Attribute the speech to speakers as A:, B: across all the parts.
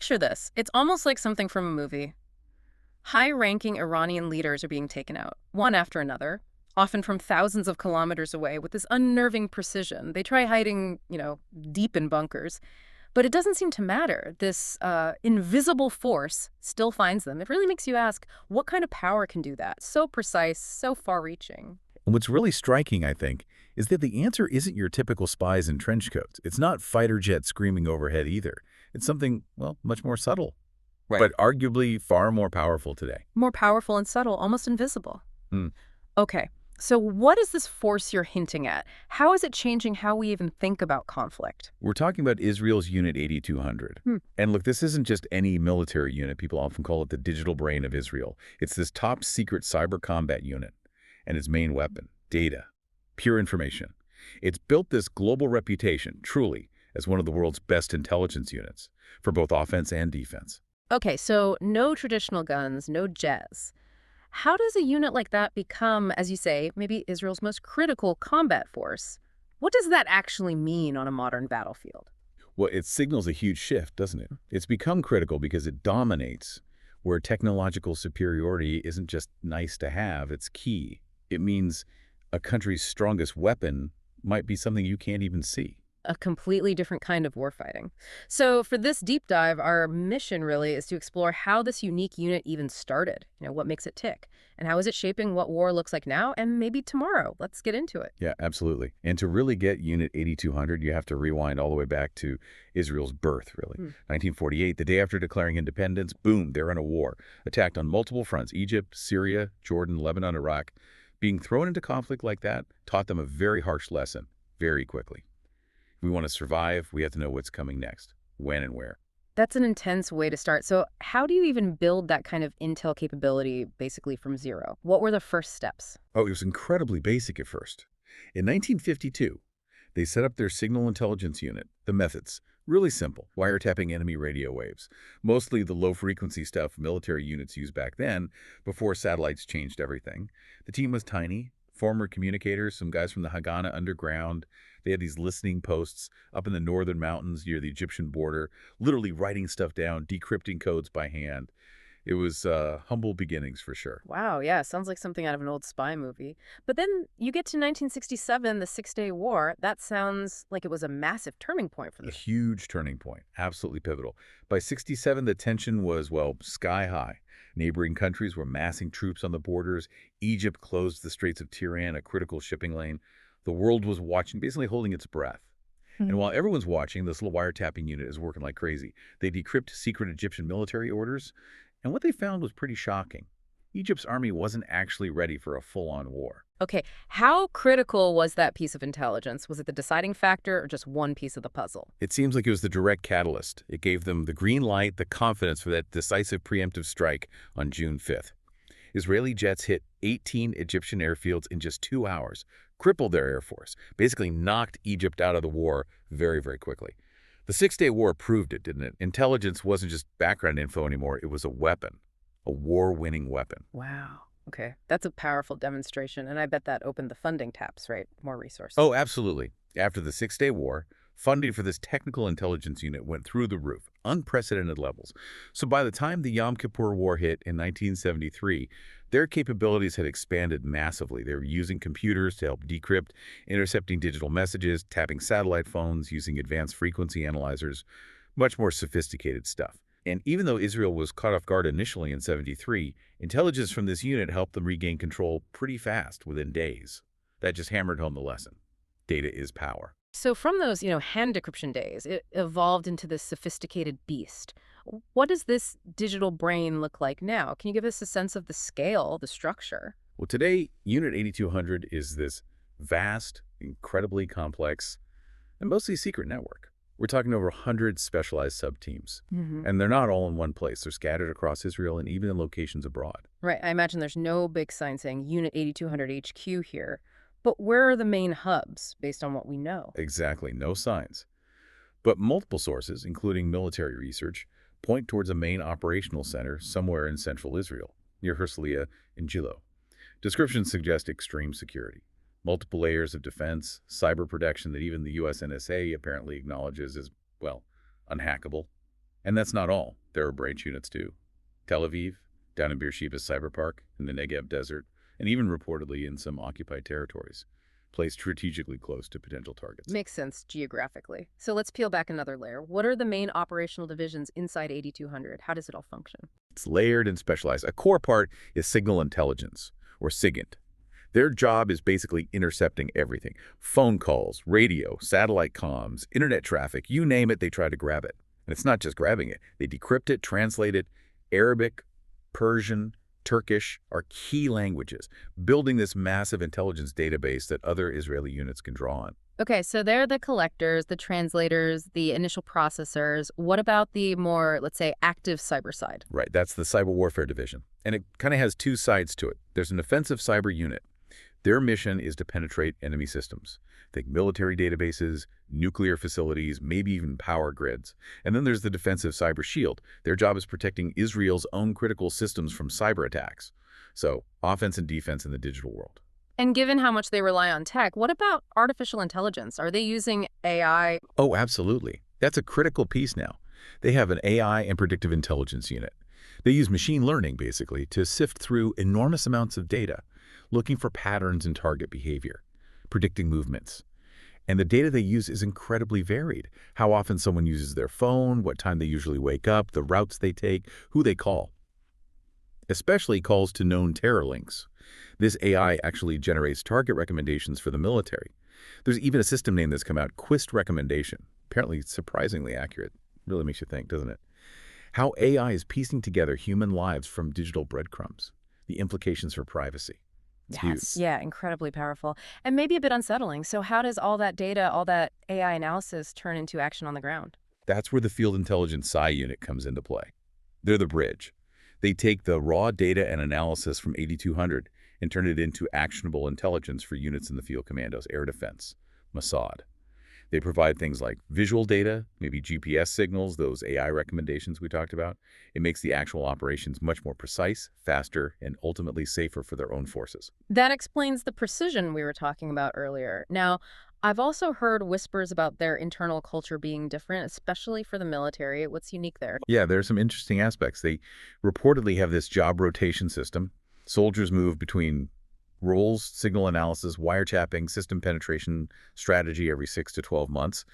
A: Picture this. It's almost like something from a movie. High-ranking Iranian leaders are being taken out, one after another, often from thousands of kilometers away with this unnerving precision. They try hiding, deep in bunkers, but it doesn't seem to matter. This invisible force still finds them. It really makes you ask, what kind of power can do that? So precise, so far-reaching.
B: And what's really striking, I think, is that the answer isn't your typical spies in trench coats. It's not fighter jets screaming overhead either. It's something, well, much more subtle,
C: Right.
B: but arguably far more powerful today.
A: More powerful and subtle, almost invisible.
B: Hmm.
A: Okay, so what is this force you're hinting at? How is it changing how we even think about conflict?
B: We're talking about Israel's Unit 8200. And look, this isn't just any military unit. People often call it the digital brain of Israel. It's this top secret cyber combat unit. And its main weapon, data, pure information. It's built this global reputation, truly, as one of the world's best intelligence units for both offense and defense.
A: Okay, so no traditional guns, no jets. How does a unit like that become, as you say, maybe Israel's most critical combat force? What does that actually mean on a modern battlefield?
B: Well, it signals a huge shift, doesn't it? It's become critical because it dominates, where technological superiority isn't just nice to have, it's key. It means a country's strongest weapon might be something you can't even see.
A: A completely different kind of warfighting. So for this deep dive, our mission really is to explore how this unique unit even started, what makes it tick, and how is it shaping what war looks like now and maybe tomorrow. Let's get into it.
B: Yeah, absolutely. And to really get Unit 8200, you have to rewind all the way back to Israel's birth, really. 1948, the day after declaring independence, boom, they're in a war, attacked on multiple fronts, Egypt, Syria, Jordan, Lebanon, Iraq. Being thrown into conflict like that taught them a very harsh lesson very quickly. If we want to survive, we have to know what's coming next, when and where.
A: That's an intense way to start. So how do you even build that kind of intel capability basically from zero? What were the first steps?
B: Oh, it was incredibly basic at first. In 1952, they set up their signal intelligence unit, the methods. Really simple, wiretapping enemy radio waves. Mostly the low-frequency stuff military units used back then, before satellites changed everything. The team was tiny, former communicators, some guys from the Haganah underground. They had these listening posts up in the northern mountains near the Egyptian border, literally writing stuff down, decrypting codes by hand. It was humble beginnings for sure.
A: Wow, yeah, sounds like something out of an old spy movie. But then you get to 1967, the Six-Day War. That sounds like it was a massive turning point for
B: A
A: them.
B: huge turning point, absolutely pivotal. By 67, the tension was, well, sky high. Neighboring countries were massing troops on the borders. Egypt closed the Straits of Tiran, a critical shipping lane. The world was watching, basically holding its breath. And while everyone's watching, this little wiretapping unit is working like crazy. They decrypt secret Egyptian military orders, and what they found was pretty shocking. Egypt's army wasn't actually ready for a full-on war.
A: Okay, how critical was that piece of intelligence? Was it the deciding factor or just one piece of the puzzle?
B: It seems like it was the direct catalyst. It gave them the green light, the confidence for that decisive preemptive strike on June 5th. Israeli jets hit 18 Egyptian airfields in just 2 hours, crippled their air force, basically knocked Egypt out of the war very, very quickly. The Six-Day War proved it, didn't it? Intelligence wasn't just background info anymore. It was a weapon, a war-winning weapon.
A: Wow. Okay, that's a powerful demonstration, and I bet that opened the funding taps, right? More resources.
B: Oh, absolutely. After the Six-Day War, funding for this technical intelligence unit went through the roof, unprecedented levels. So by the time the Yom Kippur War hit in 1973, their capabilities had expanded massively. They were using computers to help decrypt, intercepting digital messages, tapping satellite phones, using advanced frequency analyzers, much more sophisticated stuff. And even though Israel was caught off guard initially in 73, intelligence from this unit helped them regain control pretty fast, within days. That just hammered home the lesson. Data is power.
A: So from those, hand decryption days, it evolved into this sophisticated beast. What does this digital brain look like now? Can you give us a sense of the scale, the structure?
B: Well, today, Unit 8200 is this vast, incredibly complex, and mostly secret network. We're talking over 100 specialized sub-teams, and they're not all in one place. They're scattered across Israel and even in locations abroad.
A: Right, I imagine there's no big sign saying Unit 8200 HQ here. But where are the main hubs, based on what we know?
B: Exactly, no signs. But multiple sources, including military research, point towards a main operational center somewhere in central Israel, near Herzliya and Gilo. Descriptions suggest extreme security. Multiple layers of defense, cyber protection that even the US NSA apparently acknowledges as, well, unhackable. And that's not all. There are branch units too. Tel Aviv, down in Beersheba's cyber park, in the Negev desert, and even reportedly in some occupied territories, placed strategically close to potential targets.
A: Makes sense geographically. So let's peel back another layer. What are the main operational divisions inside 8200? How does it all function?
B: It's layered and specialized. A core part is signal intelligence, or SIGINT. Their job is basically intercepting everything. Phone calls, radio, satellite comms, internet traffic, you name it, they try to grab it. And it's not just grabbing it. They decrypt it, translate it. Arabic, Persian, Turkish are key languages, building this massive intelligence database that other Israeli units can draw on.
A: Okay, so they're the collectors, the translators, the initial processors. What about the more, let's say, active cyber side?
B: Right, that's the cyber warfare division. And it kind of has two sides to it. There's an offensive cyber unit. Their mission is to penetrate enemy systems. Think military databases, nuclear facilities, maybe even power grids. And then there's the defensive cyber shield. Their job is protecting Israel's own critical systems from cyber attacks. So, offense and defense in the digital world.
A: And given how much they rely on tech, what about artificial intelligence? Are they using AI?
B: Oh, absolutely. That's a critical piece now. They have an AI and predictive intelligence unit. They use machine learning, basically, to sift through enormous amounts of data, looking for patterns in target behavior, predicting movements. And the data they use is incredibly varied. How often someone uses their phone, what time they usually wake up, the routes they take, who they call. Especially calls to known terror links. This AI actually generates target recommendations for the military. There's even a system name that's come out, Quist Recommendation. Apparently surprisingly accurate. Really makes you think, doesn't it? How AI is piecing together human lives from digital breadcrumbs. The implications for privacy. It's huge.
A: Yeah, incredibly powerful. And maybe a bit unsettling. So how does all that data, all that AI analysis turn into action on the ground?
B: That's where the Field Intelligence Psi unit comes into play. They're the bridge. They take the raw data and analysis from 8200 and turn it into actionable intelligence for units in the field commandos, air defense, Mossad. They provide things like visual data, maybe GPS signals, those AI recommendations we talked about. It makes the actual operations much more precise, faster, and ultimately safer for their own forces.
A: That explains the precision we were talking about earlier. Now, I've also heard whispers about their internal culture being different, especially for the military. What's unique there?
B: Yeah, there are some interesting aspects. They reportedly have this job rotation system. Soldiers move between roles, signal analysis, wiretapping, system penetration strategy every 6 to 12 months.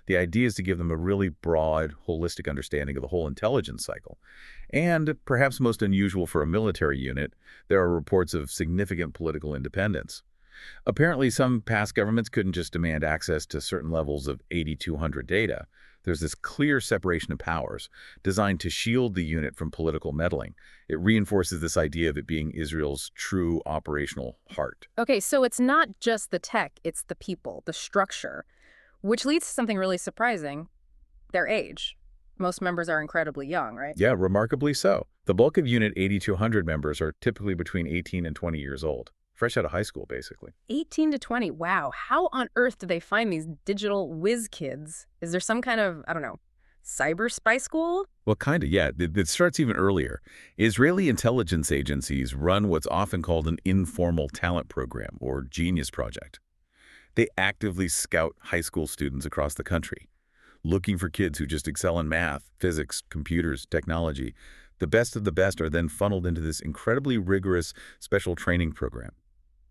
B: The idea is to give them a really broad, holistic understanding of the whole intelligence cycle. And perhaps most unusual for a military unit, there are reports of significant political independence. Apparently, some past governments couldn't just demand access to certain levels of 8200 data. There's this clear separation of powers designed to shield the unit from political meddling. It reinforces this idea of it being Israel's true operational heart.
A: Okay, so it's not just the tech, it's the people, the structure, which leads to something really surprising, their age. Most members are incredibly young, right?
B: Yeah, remarkably so. The bulk of Unit 8200 members are typically between 18 and 20 years old. Fresh out of high school, basically.
A: 18 to 20. Wow. How on earth do they find these digital whiz kids? Is there some kind of, I don't know, cyber spy school?
B: Well, kind of, yeah. It starts even earlier. Israeli intelligence agencies run what's often called an informal talent program, or Genius Project. They actively scout high school students across the country, looking for kids who just excel in math, physics, computers, technology. The best of the best are then funneled into this incredibly rigorous special training program.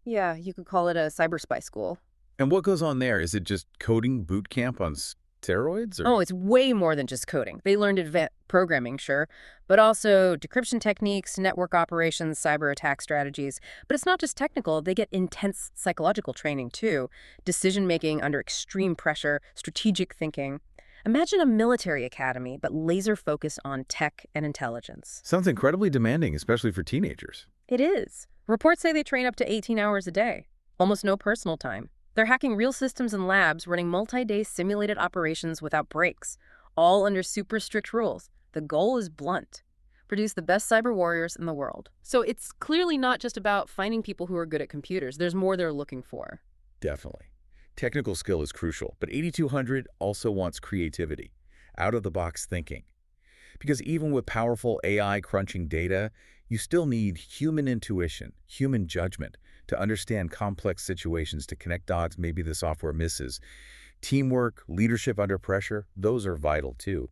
A: Yeah, you could call it a cyber spy school.
B: And what goes on there? Is it just coding boot camp on steroids? Or?
A: Oh, it's way more than just coding. They learned advanced programming, sure, but also decryption techniques, network operations, cyber attack strategies. But it's not just technical. They get intense psychological training, too. Decision-making under extreme pressure, strategic thinking. Imagine a military academy, but laser focus on tech and intelligence.
B: Sounds incredibly demanding, especially for teenagers.
A: It is. Reports say they train up to 18 hours a day. Almost no personal time. They're hacking real systems in labs, running multi-day simulated operations without breaks, all under super strict rules. The goal is blunt. Produce the best cyber warriors in the world. So it's clearly not just about finding people who are good at computers. There's more they're looking for.
B: Definitely. Technical skill is crucial, but 8200 also wants creativity, out-of-the-box thinking. Because even with powerful AI crunching data, you still need human intuition, human judgment to understand complex situations, to connect dots maybe the software misses. Teamwork, leadership under pressure, those are vital too.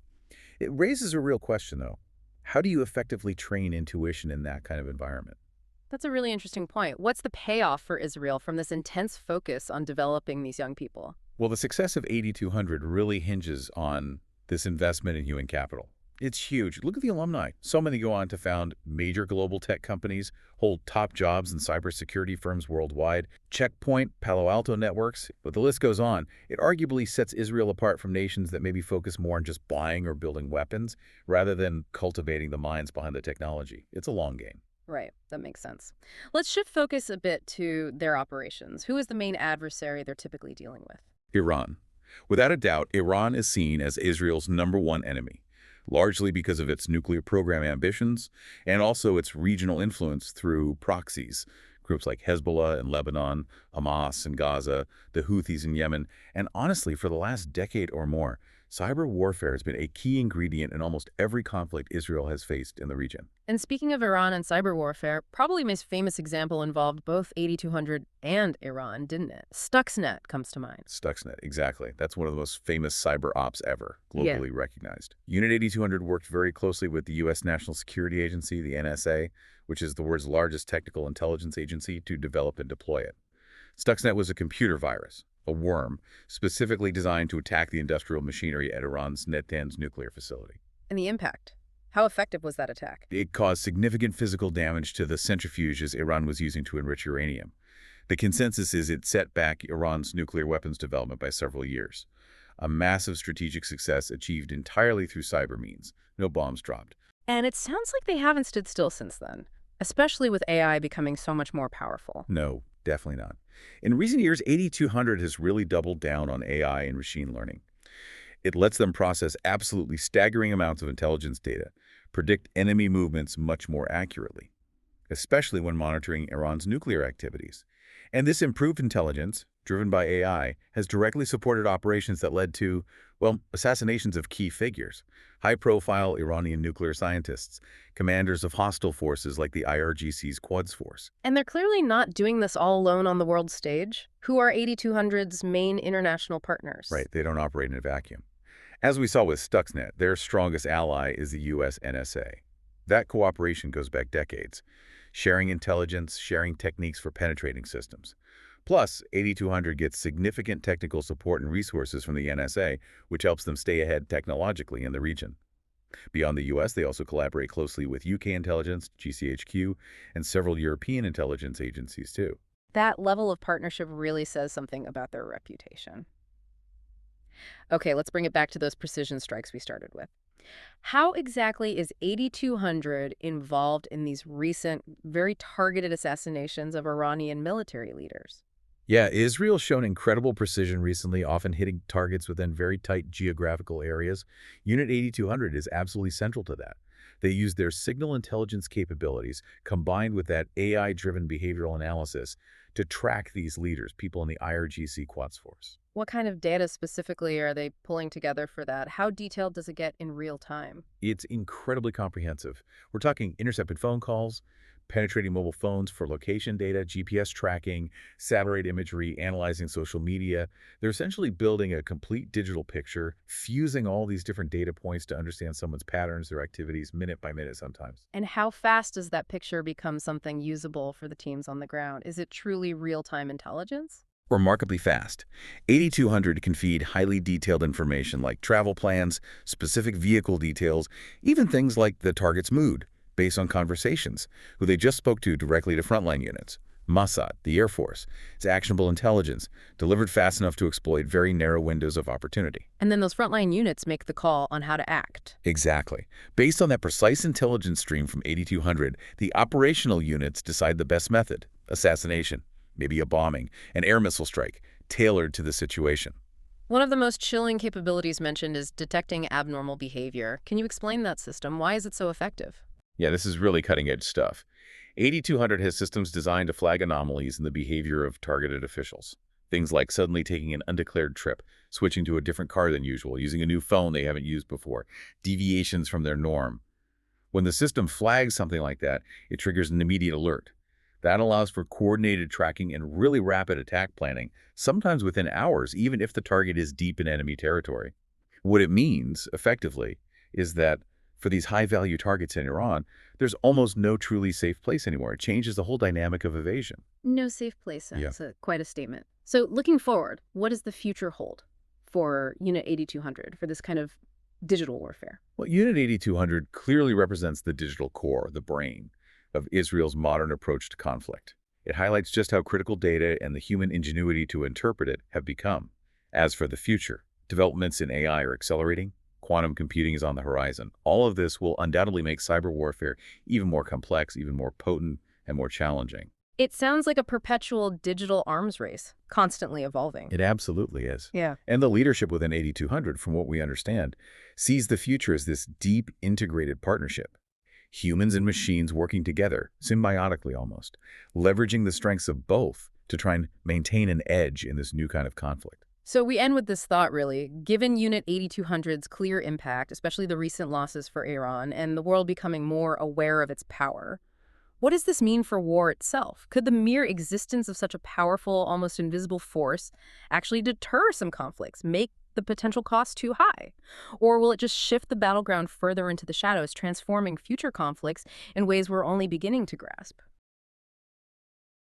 B: It raises a real question, though. How do you effectively train intuition in that kind of environment?
A: That's a really interesting point. What's the payoff for Israel from this intense focus on developing these young people?
B: Well, the success of 8200 really hinges on this investment in human capital. It's huge. Look at the alumni. So many go on to found major global tech companies, hold top jobs in cybersecurity firms worldwide, Checkpoint, Palo Alto networks, but the list goes on. It arguably sets Israel apart from nations that maybe focus more on just buying or building weapons rather than cultivating the minds behind the technology. It's a long game.
A: Right, that makes sense. Let's shift focus a bit to their operations. Who is the main adversary they're typically dealing with?
B: Iran. Without a doubt, Iran is seen as Israel's #1 enemy, largely because of its nuclear program ambitions and also its regional influence through proxies, groups like Hezbollah in Lebanon, Hamas in Gaza, the Houthis in Yemen, and honestly, for the last decade or more, cyber warfare has been a key ingredient in almost every conflict Israel has faced in the region.
A: And speaking of Iran and cyber warfare, probably most famous example involved both 8200 and Iran, didn't it? Stuxnet comes to mind.
B: Stuxnet, exactly. That's one of the most famous cyber ops ever,
A: Yeah.
B: globally recognized. Unit 8200 worked very closely with the U.S. National Security Agency, the NSA, which is the world's largest technical intelligence agency, to develop and deploy it. Stuxnet was a computer virus, a worm, specifically designed to attack the industrial machinery at Iran's Natanz nuclear facility.
A: And the impact. How effective was that attack?
B: It caused significant physical damage to the centrifuges Iran was using to enrich uranium. The consensus is it set back Iran's nuclear weapons development by several years. A massive strategic success achieved entirely through cyber means. No bombs dropped.
A: And it sounds like they haven't stood still since then, especially with AI becoming so much more powerful.
B: No, definitely not. In recent years, 8200 has really doubled down on AI and machine learning. It lets them process absolutely staggering amounts of intelligence data, predict enemy movements much more accurately, especially when monitoring Iran's nuclear activities. And this improved intelligence, driven by AI, has directly supported operations that led to, well, assassinations of key figures, high-profile Iranian nuclear scientists, commanders of hostile forces like the IRGC's Quds Force.
A: And they're clearly not doing this all alone on the world stage. Who are 8200's main international partners?
B: Right, they don't operate in a vacuum. As we saw with Stuxnet, their strongest ally is the U.S. NSA. That cooperation goes back decades, sharing intelligence, sharing techniques for penetrating systems. Plus, 8200 gets significant technical support and resources from the NSA, which helps them stay ahead technologically in the region. Beyond the U.S., they also collaborate closely with UK intelligence, GCHQ, and several European intelligence agencies, too.
A: That level of partnership really says something about their reputation. Okay, let's bring it back to those precision strikes we started with. How exactly is 8200 involved in these recent, very targeted assassinations of Iranian military leaders?
B: Yeah, Israel's shown incredible precision recently, often hitting targets within very tight geographical areas. Unit 8200 is absolutely central to that. They use their signal intelligence capabilities, combined with that AI-driven behavioral analysis, to track these leaders, people in the IRGC Quds Force.
A: What kind of data specifically are they pulling together for that? How detailed does it get in real time?
B: It's incredibly comprehensive. We're talking intercepted phone calls, penetrating mobile phones for location data, GPS tracking, satellite imagery, analyzing social media. They're essentially building a complete digital picture, fusing all these different data points to understand someone's patterns, their activities, minute by minute sometimes.
A: And how fast does that picture become something usable for the teams on the ground? Is it truly real-time intelligence?
B: Remarkably fast. 8200 can feed highly detailed information like travel plans, specific vehicle details, even things like the target's mood, based on conversations, who they just spoke to directly to frontline units. Mossad, the Air Force. It's actionable intelligence, delivered fast enough to exploit very narrow windows of opportunity.
A: And then those frontline units make the call on how to act.
B: Exactly. Based on that precise intelligence stream from 8200, the operational units decide the best method: assassination, maybe a bombing, an air missile strike, tailored to the situation.
A: One of the most chilling capabilities mentioned is detecting abnormal behavior. Can you explain that system? Why is it so effective?
B: Yeah, this is really cutting-edge stuff. 8200 has systems designed to flag anomalies in the behavior of targeted officials. Things like suddenly taking an undeclared trip, switching to a different car than usual, using a new phone they haven't used before, deviations from their norm. When the system flags something like that, it triggers an immediate alert. That allows for coordinated tracking and really rapid attack planning, sometimes within hours, even if the target is deep in enemy territory. What it means, effectively, is that for these high-value targets in Iran, there's almost no truly safe place anymore. It changes the whole dynamic of evasion.
A: No safe place.
B: Yeah.
A: That's quite a statement. So looking forward, what does the future hold for Unit 8200, for this kind of digital warfare?
B: Well, Unit 8200 clearly represents the digital core, the brain, of Israel's modern approach to conflict. It highlights just how critical data and the human ingenuity to interpret it have become. As for the future, developments in AI are accelerating, quantum computing is on the horizon. All of this will undoubtedly make cyber warfare even more complex, even more potent, and more challenging.
A: It sounds like a perpetual digital arms race, constantly evolving.
B: It absolutely is.
A: Yeah.
B: And the leadership within 8200, from what we understand, sees the future as this deep, integrated partnership. Humans and machines working together, symbiotically almost, leveraging the strengths of both to try and maintain an edge in this new kind of conflict.
A: So we end with this thought, really. Given Unit 8200's clear impact, especially the recent losses for Iran, and the world becoming more aware of its power, what does this mean for war itself? Could the mere existence of such a powerful, almost invisible force actually deter some conflicts, make the potential cost too high? Or will it just shift the battleground further into the shadows, transforming future conflicts in ways we're only beginning to grasp?